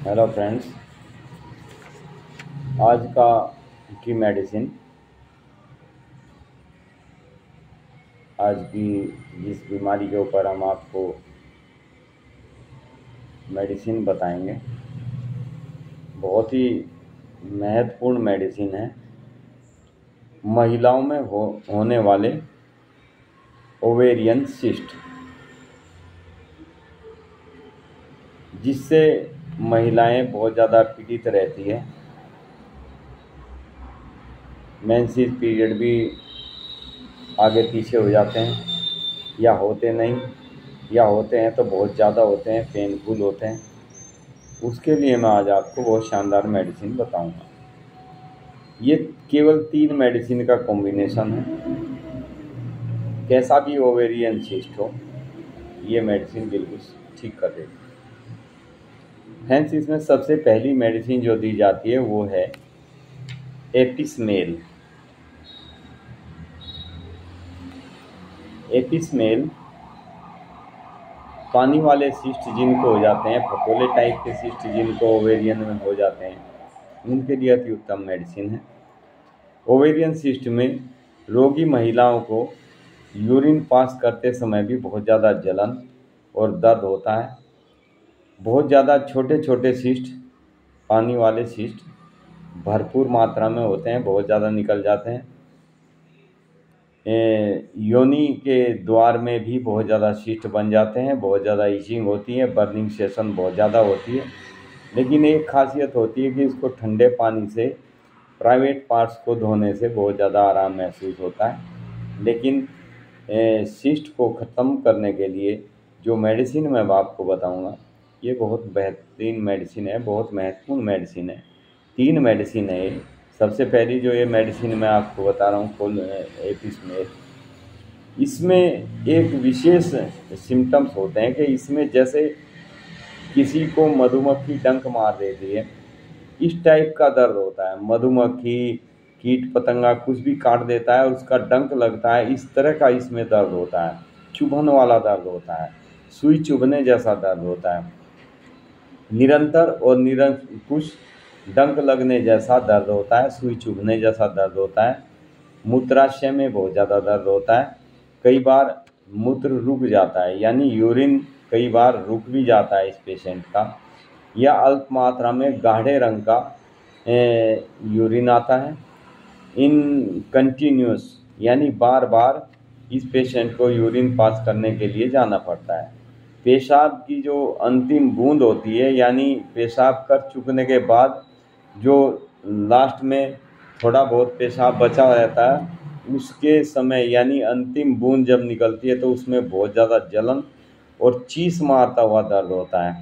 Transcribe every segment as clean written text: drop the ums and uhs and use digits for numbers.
Hello friends. आज की medicine, आज की जिस बीमारी के ऊपर हम आपको मेडिसिन बताएंगे, बहुत ही महत्वपूर्ण मेडिसिन है। महिलाओं में होने वाले ओवेरियन सिस्ट, जिससे महिलाएं बहुत ज़्यादा पीड़ित रहती है। मेंसेस पीरियड भी आगे पीछे हो जाते हैं, या होते नहीं, या होते हैं तो बहुत ज़्यादा होते हैं, पेनफुल होते हैं। उसके लिए मैं आज आपको बहुत शानदार मेडिसिन बताऊंगा। ये केवल 3 मेडिसिन का कॉम्बिनेशन है। कैसा भी ओवेरियन सिस्ट हो, ये मेडिसिन बिल्कुल ठीक कर देगी। फ्रेंड्स, इसमें सबसे पहली मेडिसिन जो दी जाती है वो है एपिसमेल। एपिसमेल पानी वाले सिस्ट जिनको हो जाते हैं, फफोले टाइप के सिस्ट जिनको ओवेरियन में हो जाते हैं, उनके लिए अति उत्तम मेडिसिन है। ओवेरियन सिस्ट में रोगी महिलाओं को यूरिन पास करते समय भी बहुत ज़्यादा जलन और दर्द होता है। बहुत ज़्यादा छोटे छोटे सिस्ट, पानी वाले सिस्ट भरपूर मात्रा में होते हैं, बहुत ज़्यादा निकल जाते हैं। योनि के द्वार में भी बहुत ज़्यादा सिस्ट बन जाते हैं, बहुत ज़्यादा इचिंग होती है, बर्निंग सेशन बहुत ज़्यादा होती है। लेकिन एक खासियत होती है कि इसको ठंडे पानी से प्राइवेट पार्ट्स को धोने से बहुत ज़्यादा आराम महसूस होता है। लेकिन सिस्ट को ख़त्म करने के लिए जो मेडिसिन मैं आपको बताऊंगा, ये बहुत बेहतरीन मेडिसिन है, बहुत महत्वपूर्ण मेडिसिन है। 3 मेडिसिन है ये। सबसे पहली जो ये मेडिसिन मैं आपको बता रहा हूँ, एपिसमेल, इसमें एक विशेष सिम्टम्स होते हैं कि इसमें जैसे किसी को मधुमक्खी डंक मार देती है, इस टाइप का दर्द होता है। मधुमक्खी, कीट पतंगा कुछ भी काट देता है, उसका डंक लगता है, इस तरह का इसमें दर्द होता है। चुभन वाला दर्द होता है, सुई चुभने जैसा दर्द होता है। निरंतर और निरंकुश डंक लगने जैसा दर्द होता है, सुई चुभने जैसा दर्द होता है। मूत्राशय में बहुत ज़्यादा दर्द होता है। कई बार मूत्र रुक जाता है, यानी यूरिन कई बार रुक भी जाता है इस पेशेंट का, या अल्प मात्रा में गाढ़े रंग का यूरिन आता है। इन कंटिन्यूस, यानी बार बार इस पेशेंट को यूरिन पास करने के लिए जाना पड़ता है। पेशाब की जो अंतिम बूंद होती है, यानी पेशाब कर चुकने के बाद जो लास्ट में थोड़ा बहुत पेशाब बचा रहता है, उसके समय यानी अंतिम बूंद जब निकलती है तो उसमें बहुत ज़्यादा जलन और चीस मारता हुआ दर्द होता है।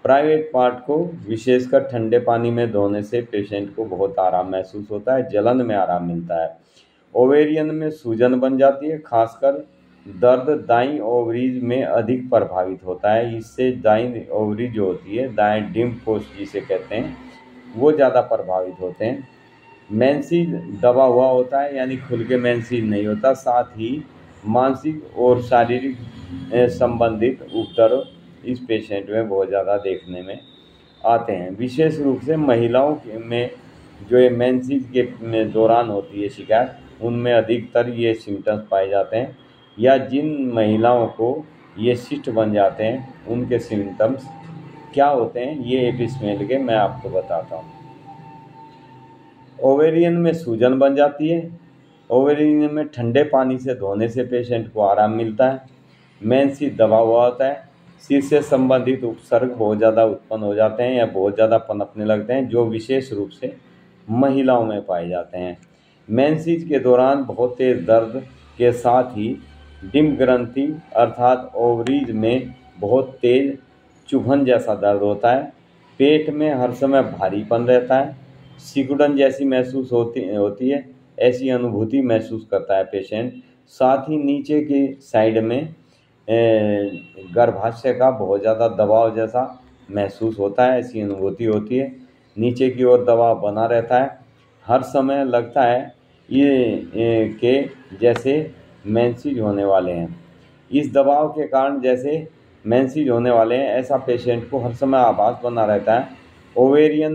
प्राइवेट पार्ट को विशेषकर ठंडे पानी में धोने से पेशेंट को बहुत आराम महसूस होता है, जलन में आराम मिलता है। ओवेरियन में सूजन बन जाती है, खासकर दर्द दाईं ओवरीज में अधिक प्रभावित होता है। इससे दाईं ओवरी जो होती है, दाएं डिम्ब कोष जिसे कहते हैं, वो ज़्यादा प्रभावित होते हैं। मेंसेस दबा हुआ होता है, यानी खुल के मेंसेस नहीं होता। साथ ही मानसिक और शारीरिक संबंधित उपद्रव इस पेशेंट में बहुत ज़्यादा देखने में आते हैं। विशेष रूप से महिलाओं में जो ये मेंसेस के दौरान होती है शिकायत, उनमें अधिकतर ये सिम्टम्स पाए जाते हैं। या जिन महिलाओं को ये सिस्ट बन जाते हैं, उनके सिम्टम्स क्या होते हैं, ये एपिसमेल के मैं आपको बताता हूँ। ओवेरियन में सूजन बन जाती है। ओवेरियन में ठंडे पानी से धोने से पेशेंट को आराम मिलता है। मेंसेस दबा हुआ होता है। सिर से संबंधित उपसर्ग बहुत ज़्यादा उत्पन्न हो जाते हैं या बहुत ज़्यादा पनपने लगते हैं, जो विशेष रूप से महिलाओं में पाए जाते हैं। मेंसेस के दौरान बहुत तेज दर्द के साथ ही डिम्ब ग्रंथि अर्थात ओवरीज में बहुत तेज चुभन जैसा दर्द होता है। पेट में हर समय भारीपन रहता है, सिकुड़न जैसी महसूस होती है, ऐसी अनुभूति महसूस करता है पेशेंट। साथ ही नीचे की साइड में गर्भाशय का बहुत ज़्यादा दबाव जैसा महसूस होता है, ऐसी अनुभूति होती है। नीचे की ओर दबाव बना रहता है, हर समय लगता है ये कि जैसे मेंसेस होने वाले हैं। इस दबाव के कारण जैसे मेंसेस होने वाले हैं, ऐसा पेशेंट को हर समय आभास बना रहता है। ओवेरियन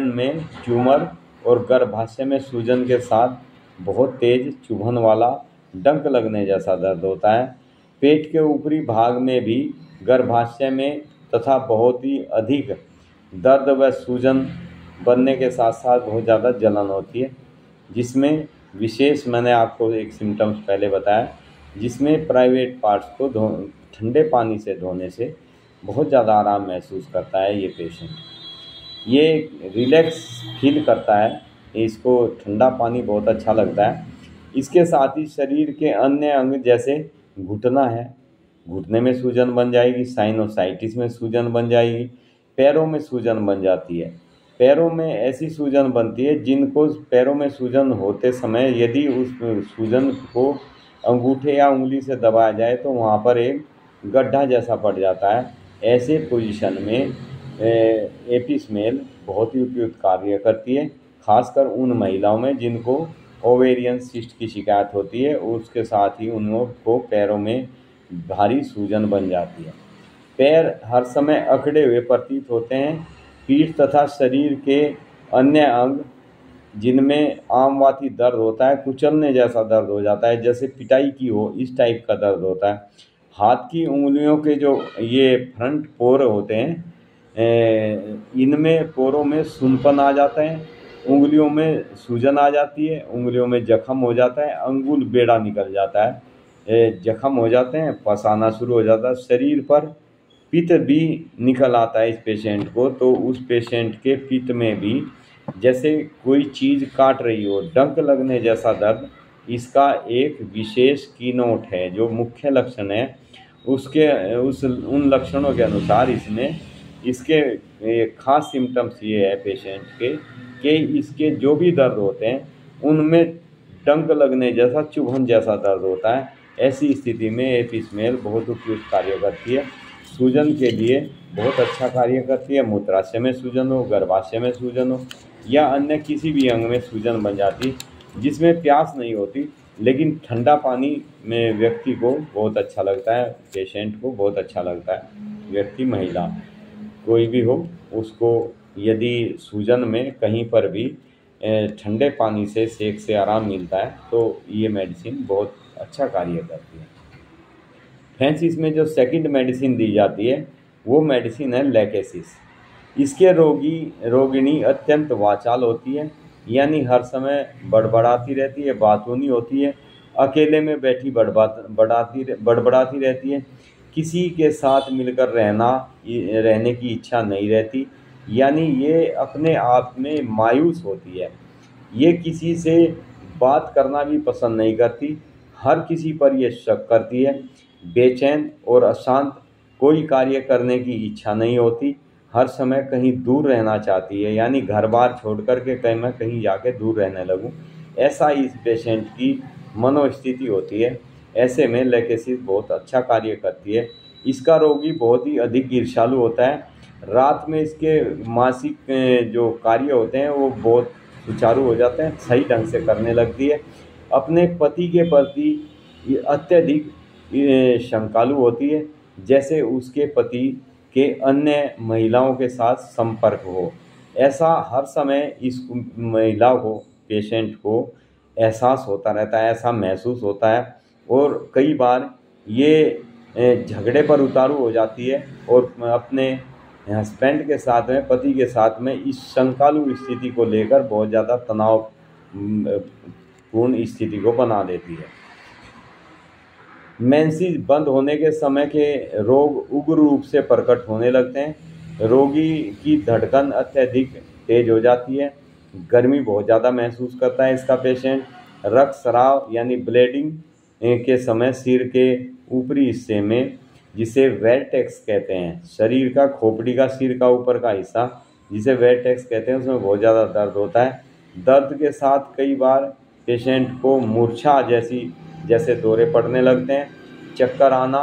में ट्यूमर और गर्भाशय में सूजन के साथ बहुत तेज चुभन वाला डंक लगने जैसा दर्द होता है। पेट के ऊपरी भाग में भी गर्भाशय में तथा बहुत ही अधिक दर्द व सूजन बनने के साथ साथ बहुत ज़्यादा जलन होती है, जिसमें विशेष मैंने आपको एक सिम्टम्स पहले बताया, जिसमें प्राइवेट पार्ट्स को ठंडे पानी से धोने से बहुत ज़्यादा आराम महसूस करता है ये पेशेंट। ये रिलैक्स फील करता है, इसको ठंडा पानी बहुत अच्छा लगता है। इसके साथ ही शरीर के अन्य अंग जैसे घुटना है, घुटने में सूजन बन जाएगी, साइनोसाइटिस में सूजन बन जाएगी, पैरों में सूजन बन जाती है। पैरों में ऐसी सूजन बनती है जिनको पैरों में सूजन होते समय यदि उस सूजन को अंगूठे या उंगली से दबाया जाए तो वहाँ पर एक गड्ढा जैसा पड़ जाता है। ऐसे पोजीशन में एपिस्मेल बहुत ही उपयुक्त कार्य करती है, खासकर उन महिलाओं में जिनको ओवेरियन सिस्ट की शिकायत होती है। उसके साथ ही उनको पैरों में भारी सूजन बन जाती है। पैर हर समय अकड़े हुए प्रतीत होते हैं। पीठ तथा शरीर के अन्य अंग जिनमें आमवाती दर्द होता है, कुचलने जैसा दर्द हो जाता है, जैसे पिटाई की हो इस टाइप का दर्द होता है। हाथ की उंगलियों के जो ये फ्रंट पोर होते हैं, इनमें पोरों में सूनपन आ जाता है, उंगलियों में सूजन आ जाती है, उंगलियों में जख्म हो जाता है, अंगुल बेड़ा निकल जाता है, जख्म हो जाते हैं, पस आना शुरू हो जाता है। शरीर पर पित्त भी निकल आता है इस पेशेंट को, तो उस पेशेंट के पित्त में भी जैसे कोई चीज़ काट रही हो, डंक लगने जैसा दर्द, इसका एक विशेष कीनोट है। जो मुख्य लक्षण है उन लक्षणों के अनुसार इसके खास सिम्टम्स ये है पेशेंट के कि इसके जो भी दर्द होते हैं उनमें डंक लगने जैसा, चुभन जैसा दर्द होता है। ऐसी स्थिति में एपिस्मेल बहुत उपयुक्त कार्य करती है। सूजन के लिए बहुत अच्छा कार्य करती है। मूत्राशय में सूजन हो, गर्भाशय में सूजन हो या अन्य किसी भी अंग में सूजन बन जाती जिसमें प्यास नहीं होती, लेकिन ठंडा पानी में व्यक्ति को बहुत अच्छा लगता है, पेशेंट को बहुत अच्छा लगता है। व्यक्ति, महिला कोई भी हो, उसको यदि सूजन में कहीं पर भी ठंडे पानी से सेक से आराम मिलता है तो ये मेडिसिन बहुत अच्छा कार्य करती है। फ्रेंड्स, इसमें जो सेकंड मेडिसिन दी जाती है वो मेडिसिन है लैकेसिस। इसके रोगिणी अत्यंत वाचाल होती है, यानी हर समय बड़बड़ाती रहती है, बातूनी होती है, अकेले में बैठी बड़बड़ाती रहती है, किसी के साथ मिलकर रहने की इच्छा नहीं रहती, यानी ये अपने आप में मायूस होती है। ये किसी से बात करना भी पसंद नहीं करती, हर किसी पर ये शक करती है, बेचैन और अशांत, कोई कार्य करने की इच्छा नहीं होती, हर समय कहीं दूर रहना चाहती है, यानी घर बार छोड़ कर के मैं कहीं जाके दूर रहने लगूं, ऐसा इस पेशेंट की मनोस्थिति होती है। ऐसे में लैकेसिस बहुत अच्छा कार्य करती है। इसका रोगी बहुत ही अधिक ईर्ष्यालु होता है। रात में इसके मासिक जो कार्य होते हैं वो बहुत सुचारू हो जाते हैं, सही ढंग से करने लगती है। अपने पति के प्रति अत्यधिक शंकालु होती है, जैसे उसके पति के अन्य महिलाओं के साथ संपर्क हो। ऐसा हर समय इस महिला को, पेशेंट को एहसास होता रहता है, ऐसा महसूस होता है, और कई बार ये झगड़े पर उतारू हो जाती है और अपने हस्बैंड के साथ में, पति के साथ में इस शंकालु स्थिति को लेकर बहुत ज़्यादा तनाव पूर्ण स्थिति को बना देती है। मेंसेस बंद होने के समय के रोग उग्र रूप से प्रकट होने लगते हैं। रोगी की धड़कन अत्यधिक तेज हो जाती है, गर्मी बहुत ज़्यादा महसूस करता है इसका पेशेंट। रक्तस्राव यानी ब्लीडिंग के समय सिर के ऊपरी हिस्से में, जिसे वर्टेक्स कहते हैं, शरीर का खोपड़ी का सिर का ऊपर का हिस्सा जिसे वर्टेक्स कहते हैं, उसमें बहुत ज़्यादा दर्द होता है। दर्द के साथ कई बार पेशेंट को मूर्छा जैसे दौरे पड़ने लगते हैं, चक्कर आना,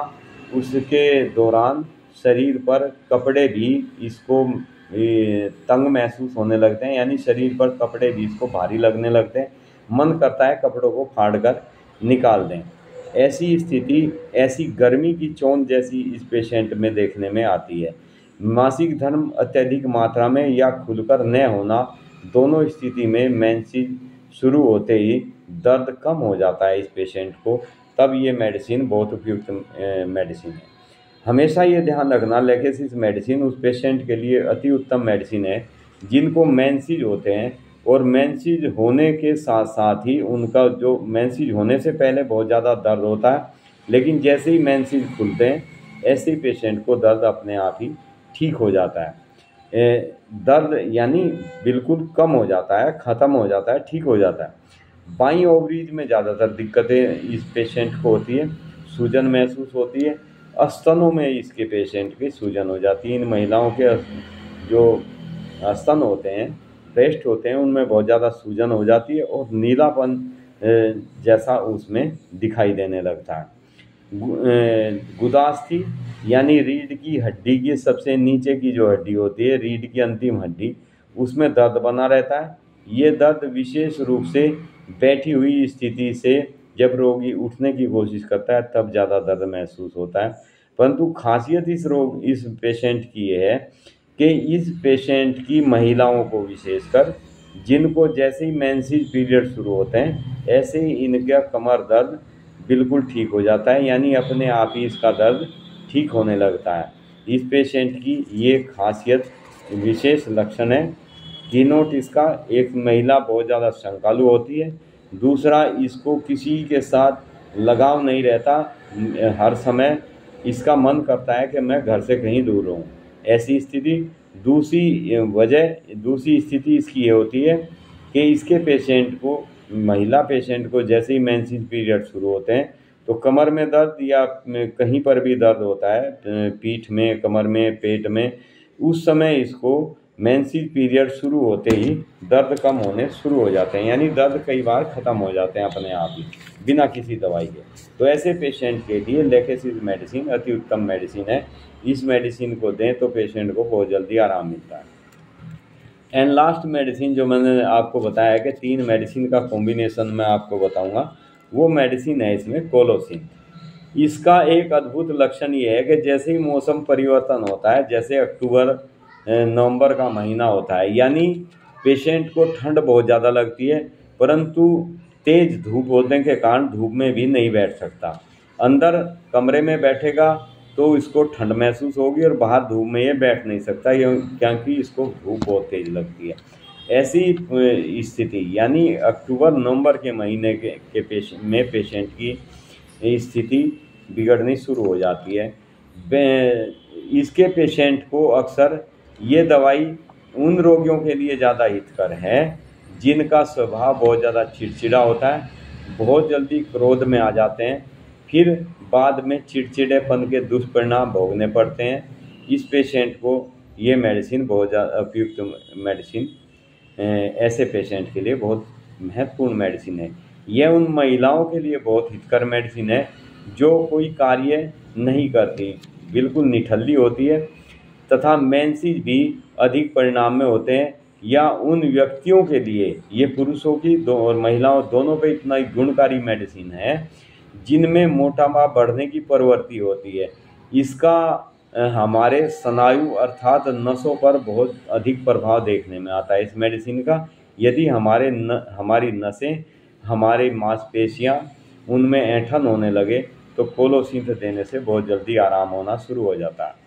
उसके दौरान शरीर पर कपड़े भी इसको तंग महसूस होने लगते हैं, यानी शरीर पर कपड़े भी इसको भारी लगने लगते हैं, मन करता है कपड़ों को फाड़कर निकाल दें। ऐसी स्थिति, ऐसी गर्मी की चोंध जैसी इस पेशेंट में देखने में आती है। मासिक धर्म अत्यधिक मात्रा में या खुलकर न होना, दोनों स्थिति में मेंसेस शुरू होते ही दर्द कम हो जाता है इस पेशेंट को, तब ये मेडिसिन बहुत उपयुक्त मेडिसिन है। हमेशा ये ध्यान रखना, लेकेसिस मेडिसिन उस पेशेंट के लिए अति उत्तम मेडिसिन है जिनको मेंसेस होते हैं, और मेंसेस होने के साथ साथ ही उनका जो मेंसेस होने से पहले बहुत ज़्यादा दर्द होता है, लेकिन जैसे ही मेंसेस खुलते हैं ऐसे ही पेशेंट को दर्द अपने आप ही ठीक हो जाता है। दर्द यानी बिल्कुल कम हो जाता है, ख़त्म हो जाता है, ठीक हो जाता है। बाईं ओवरीज में ज़्यादातर दिक्कतें इस पेशेंट को होती है, सूजन महसूस होती है, स्तनों में इसके पेशेंट की सूजन हो जाती है। इन महिलाओं के जो स्तन होते हैं, ब्रेस्ट होते हैं, उनमें बहुत ज़्यादा सूजन हो जाती है और नीलापन जैसा उसमें दिखाई देने लगता है। गुदास्थि यानी रीढ़ की हड्डी की सबसे नीचे की जो हड्डी होती है, रीढ़ की अंतिम हड्डी, उसमें दर्द बना रहता है। ये दर्द विशेष रूप से बैठी हुई स्थिति से जब रोगी उठने की कोशिश करता है तब ज़्यादा दर्द महसूस होता है। परंतु खासियत इस पेशेंट की ये है कि इस पेशेंट की महिलाओं को विशेषकर, जिनको जैसे ही मेंसेस पीरियड शुरू होते हैं ऐसे ही इनका कमर दर्द बिल्कुल ठीक हो जाता है, यानी अपने आप ही इसका दर्द ठीक होने लगता है। इस पेशेंट की ये खासियत विशेष लक्षण है। कीनोट इसका, एक महिला बहुत ज़्यादा शंकालु होती है, दूसरा इसको किसी के साथ लगाव नहीं रहता, हर समय इसका मन करता है कि मैं घर से कहीं दूर रहूं, ऐसी स्थिति। दूसरी स्थिति इसकी ये होती है कि इसके पेशेंट को, महिला पेशेंट को जैसे ही मेंसेस पीरियड शुरू होते हैं तो कमर में दर्द या कहीं पर भी दर्द होता है, पीठ में, कमर में, पेट में, उस समय इसको मेंसेस पीरियड शुरू होते ही दर्द कम होने शुरू हो जाते हैं, यानी दर्द कई बार ख़त्म हो जाते हैं अपने आप ही बिना किसी दवाई के। तो ऐसे पेशेंट के लिए लेकेसिस मेडिसिन अति उत्तम मेडिसिन है। इस मेडिसिन को दें तो पेशेंट को बहुत जल्दी आराम मिलता है। एंड लास्ट मेडिसिन जो मैंने आपको बताया कि 3 मेडिसिन का कॉम्बिनेशन मैं आपको बताऊंगा, वो मेडिसिन है इसमें कोलोसिंथ। इसका एक अद्भुत लक्षण ये है कि जैसे ही मौसम परिवर्तन होता है, जैसे अक्टूबर नवंबर का महीना होता है, यानी पेशेंट को ठंड बहुत ज़्यादा लगती है, परंतु तेज़ धूप होने के कारण धूप में भी नहीं बैठ सकता। अंदर कमरे में बैठेगा तो इसको ठंड महसूस होगी और बाहर धूप में ये बैठ नहीं सकता, क्योंकि इसको धूप बहुत तेज़ लगती है। ऐसी स्थिति यानी अक्टूबर नवंबर के महीने के पेशेंट की स्थिति बिगड़नी शुरू हो जाती है। इसके पेशेंट को अक्सर ये दवाई उन रोगियों के लिए ज़्यादा हितकर है जिनका स्वभाव बहुत ज़्यादा चिड़चिड़ा होता है, बहुत जल्दी क्रोध में आ जाते हैं, फिर बाद में चिड़चिड़ेपन के दुष्परिणाम भोगने पड़ते हैं। इस पेशेंट को ये मेडिसिन बहुत ज़्यादा उपयुक्त मेडिसिन, ऐसे पेशेंट के लिए बहुत महत्वपूर्ण मेडिसिन है। यह उन महिलाओं के लिए बहुत हितकर मेडिसिन है जो कोई कार्य नहीं करती, बिल्कुल निठल्ली होती है तथा मेंसेस भी अधिक परिणाम में होते हैं, या उन व्यक्तियों के लिए, ये पुरुषों की और महिलाओं दोनों पे इतना ही गुणकारी मेडिसिन है जिनमें मोटापा बढ़ने की प्रवृत्ति होती है। इसका हमारे स्नायु अर्थात नसों पर बहुत अधिक प्रभाव देखने में आता है इस मेडिसिन का। यदि हमारी नसें, हमारी मांसपेशियां, उनमें ऐंठन होने लगे तो कोलोसिंथ देने से बहुत जल्दी आराम होना शुरू हो जाता है।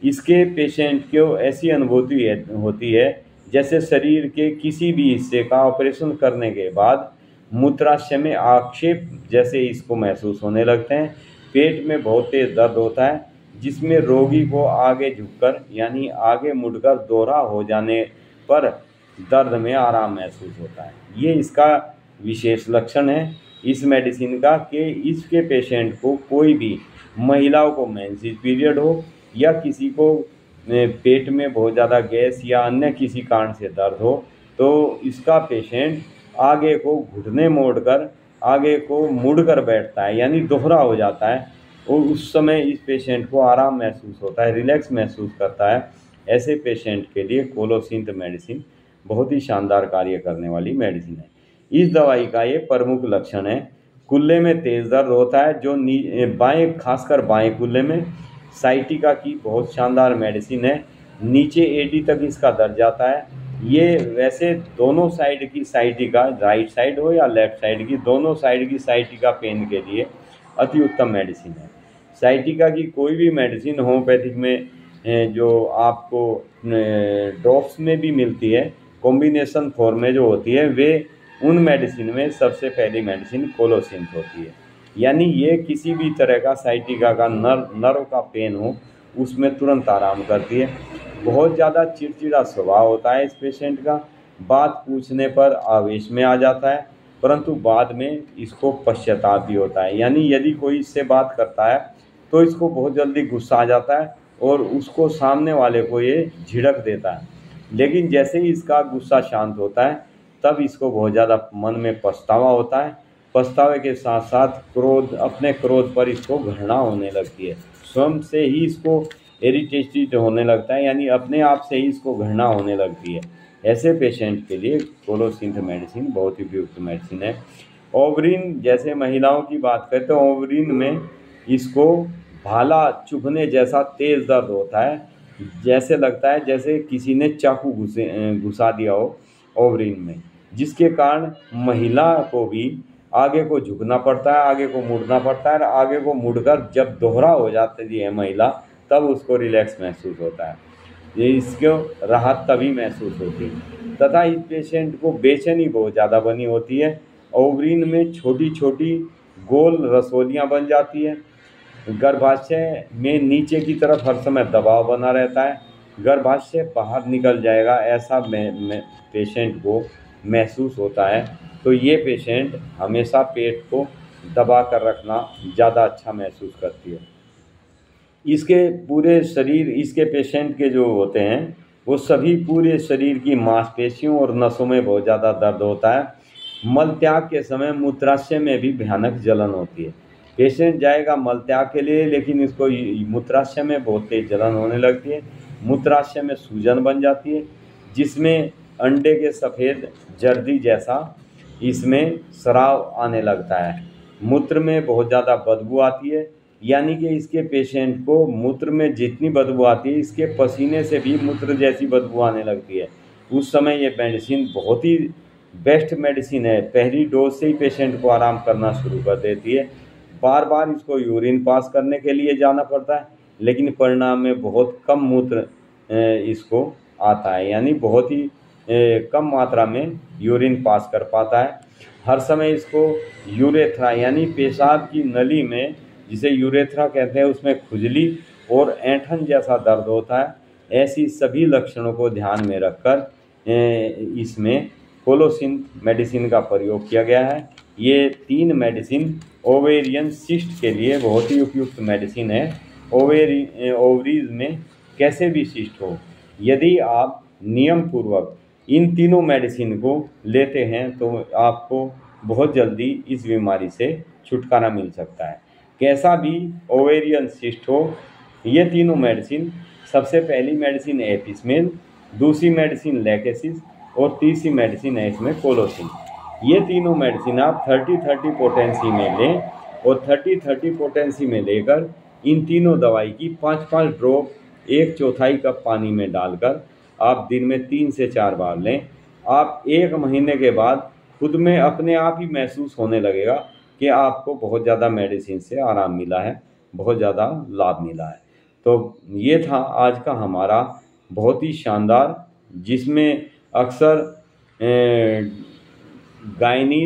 इसके पेशेंट को ऐसी अनुभूति होती है जैसे शरीर के किसी भी हिस्से का ऑपरेशन करने के बाद मूत्राशय में आक्षेप जैसे इसको महसूस होने लगते हैं। पेट में बहुत तेज दर्द होता है जिसमें रोगी को आगे झुककर यानी आगे मुड़कर दोहरा हो जाने पर दर्द में आराम महसूस होता है। ये इसका विशेष लक्षण है इस मेडिसिन का कि इसके पेशेंट को, कोई भी महिलाओं को मेंसेस पीरियड हो या किसी को पेट में बहुत ज़्यादा गैस या अन्य किसी कारण से दर्द हो, तो इसका पेशेंट आगे को घुटने मोड़कर आगे को मुड़कर बैठता है, यानी दोहरा हो जाता है, और उस समय इस पेशेंट को आराम महसूस होता है, रिलैक्स महसूस करता है। ऐसे पेशेंट के लिए कोलोसिंथ मेडिसिन बहुत ही शानदार कार्य करने वाली मेडिसिन है। इस दवाई का ये प्रमुख लक्षण है, कुल्ले में तेज दर्द होता है जो खासकर बाएं कुल्ले में, साइटिका की बहुत शानदार मेडिसिन है। नीचे एडी तक इसका दर्द जाता है। ये वैसे दोनों साइड की साइटिका, राइट साइड हो या लेफ्ट साइड की, दोनों साइड की साइटिका पेन के लिए अति उत्तम मेडिसिन है। साइटिका की कोई भी मेडिसिन होम्योपैथिक में जो आपको ड्रॉप्स में भी मिलती है, कॉम्बिनेशन फॉर्म में जो होती है, वे उन मेडिसिन में सबसे पहली मेडिसिन कोलोसिंथ होती है। यानी ये किसी भी तरह का साइटिका का नर्व का पेन हो उसमें तुरंत आराम करती है। बहुत ज़्यादा चिड़चिड़ा स्वभाव होता है इस पेशेंट का, बात पूछने पर आवेश में आ जाता है, परंतु बाद में इसको पश्चाताप भी होता है। यानी यदि कोई इससे बात करता है तो इसको बहुत जल्दी गुस्सा आ जाता है और उसको सामने वाले को ये झिड़क देता है। लेकिन जैसे ही इसका गुस्सा शांत होता है तब इसको बहुत ज़्यादा मन में पछतावा होता है। पछतावे के साथ साथ क्रोध, अपने क्रोध पर इसको घृणा होने लगती है, स्वयं से ही इसको इरिटेटेड होने लगता है, यानी अपने आप से ही इसको घृणा होने लगती है। ऐसे पेशेंट के लिए कोलोसिंथ मेडिसिन बहुत ही उपयुक्त मेडिसिन है। ओवरीन, जैसे महिलाओं की बात करें तो ओवरीन में इसको भाला चुभने जैसा तेज़ दर्द होता है, जैसे लगता है जैसे किसी ने चाकू घुसा दिया हो ओवरीन में, जिसके कारण महिला को भी आगे को झुकना पड़ता है, आगे को मुड़ना पड़ता है, और आगे को मुड़कर जब दोहरा हो जाती है महिला तब उसको रिलैक्स महसूस होता है। ये इसको राहत तभी महसूस होती है। तथा इस पेशेंट को बेचैनी बहुत ज़्यादा बनी होती है। ओवरीन में छोटी छोटी गोल रसोलियाँ बन जाती है। गर्भाशय में नीचे की तरफ हर समय दबाव बना रहता है, गर्भाशय बाहर निकल जाएगा ऐसा पेशेंट को महसूस होता है। तो ये पेशेंट हमेशा पेट को दबा कर रखना ज़्यादा अच्छा महसूस करती है। इसके पूरे शरीर, इसके पेशेंट के जो होते हैं वो सभी पूरे शरीर की मांसपेशियों और नसों में बहुत ज़्यादा दर्द होता है। मल त्याग के समय मूत्राशय में भी भयानक जलन होती है। पेशेंट जाएगा मल त्याग के लिए, लेकिन इसको मूत्राशय में बहुत तेज जलन होने लगती है। मूत्राशय में सूजन बन जाती है, जिसमें अंडे के सफ़ेद जर्दी जैसा इसमें स्राव आने लगता है। मूत्र में बहुत ज़्यादा बदबू आती है, यानी कि इसके पेशेंट को मूत्र में जितनी बदबू आती है, इसके पसीने से भी मूत्र जैसी बदबू आने लगती है। उस समय ये मेडिसिन बहुत ही बेस्ट मेडिसिन है, पहली डोज से ही पेशेंट को आराम करना शुरू कर देती है। बार बार इसको यूरिन पास करने के लिए जाना पड़ता है, लेकिन परिणाम में बहुत कम मूत्र इसको आता है, यानी बहुत ही कम मात्रा में यूरिन पास कर पाता है। हर समय इसको यूरेथ्रा यानी पेशाब की नली में, जिसे यूरेथ्रा कहते हैं, उसमें खुजली और ऐंठन जैसा दर्द होता है। ऐसी सभी लक्षणों को ध्यान में रखकर इसमें कोलोसिंथ मेडिसिन का प्रयोग किया गया है। ये 3 मेडिसिन ओवेरियन सिस्ट के लिए बहुत ही उपयुक्त मेडिसिन है। ओवरीज में कैसे भी सिस्ट हो, यदि आप नियम पूर्वक इन तीनों मेडिसिन को लेते हैं तो आपको बहुत जल्दी इस बीमारी से छुटकारा मिल सकता है। कैसा भी ओवेरियन सिस्ट हो, ये तीनों मेडिसिन, सबसे पहली मेडिसिन है एपिसमेल, दूसरी मेडिसिन लैकेसिस और तीसरी मेडिसिन है इसमें कोलोसिन। ये तीनों मेडिसिन आप 30-30 पोटेंसी में लें और 30-30 पोटेंसी में लेकर इन तीनों दवाई की 5-5 ड्रॉप 1/4 कप पानी में डालकर आप दिन में 3 से 4 बार लें। आप 1 महीने के बाद खुद में अपने आप ही महसूस होने लगेगा कि आपको बहुत ज़्यादा मेडिसिन से आराम मिला है, बहुत ज़्यादा लाभ मिला है। तो ये था आज का हमारा बहुत ही शानदार, जिसमें अक्सर गायनी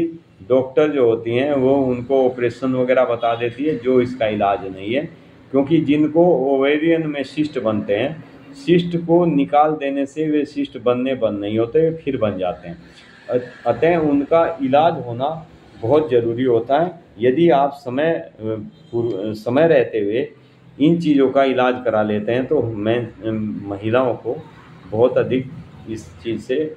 डॉक्टर जो होती हैं वो उनको ऑपरेशन वगैरह बता देती है, जो इसका इलाज नहीं है। क्योंकि जिनको ओवेरियन में सिस्ट बनते हैं, सिस्ट को निकाल देने से वे सिस्ट बनने बंद नहीं होते, फिर बन जाते हैं। अतः उनका इलाज होना बहुत ज़रूरी होता है। यदि आप समय रहते हुए इन चीज़ों का इलाज करा लेते हैं तो महिलाओं को बहुत अधिक इस चीज़ से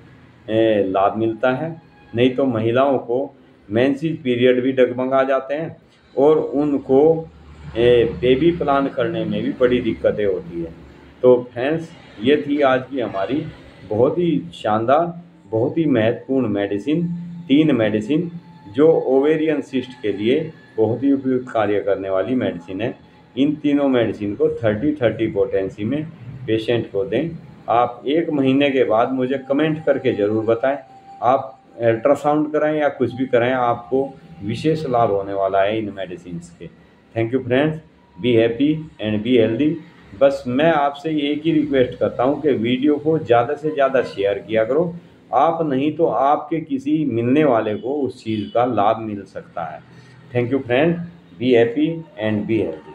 लाभ मिलता है। नहीं तो महिलाओं को मेंसेस पीरियड भी डगमगा जाते हैं और उनको बेबी प्लान करने में भी बड़ी दिक्कतें होती है। तो फ्रेंड्स, ये थी आज की हमारी बहुत ही शानदार, बहुत ही महत्वपूर्ण मेडिसिन, 3 मेडिसिन जो ओवेरियन सिस्ट के लिए बहुत ही उपयुक्त कार्य करने वाली मेडिसिन है। इन तीनों मेडिसिन को 30-30 पोटेंसी में पेशेंट को दें। आप 1 महीने के बाद मुझे कमेंट करके ज़रूर बताएं। आप अल्ट्रासाउंड कराएं या कुछ भी कराएं, आपको विशेष लाभ होने वाला है इन मेडिसिन के। Thank you friends, be happy and be healthy. बस मैं आपसे एक ही रिक्वेस्ट करता हूं कि वीडियो को ज़्यादा से ज़्यादा शेयर किया करो। आप नहीं तो आपके किसी मिलने वाले को उस चीज़ का लाभ मिल सकता है। Thank you friend, be happy and be healthy.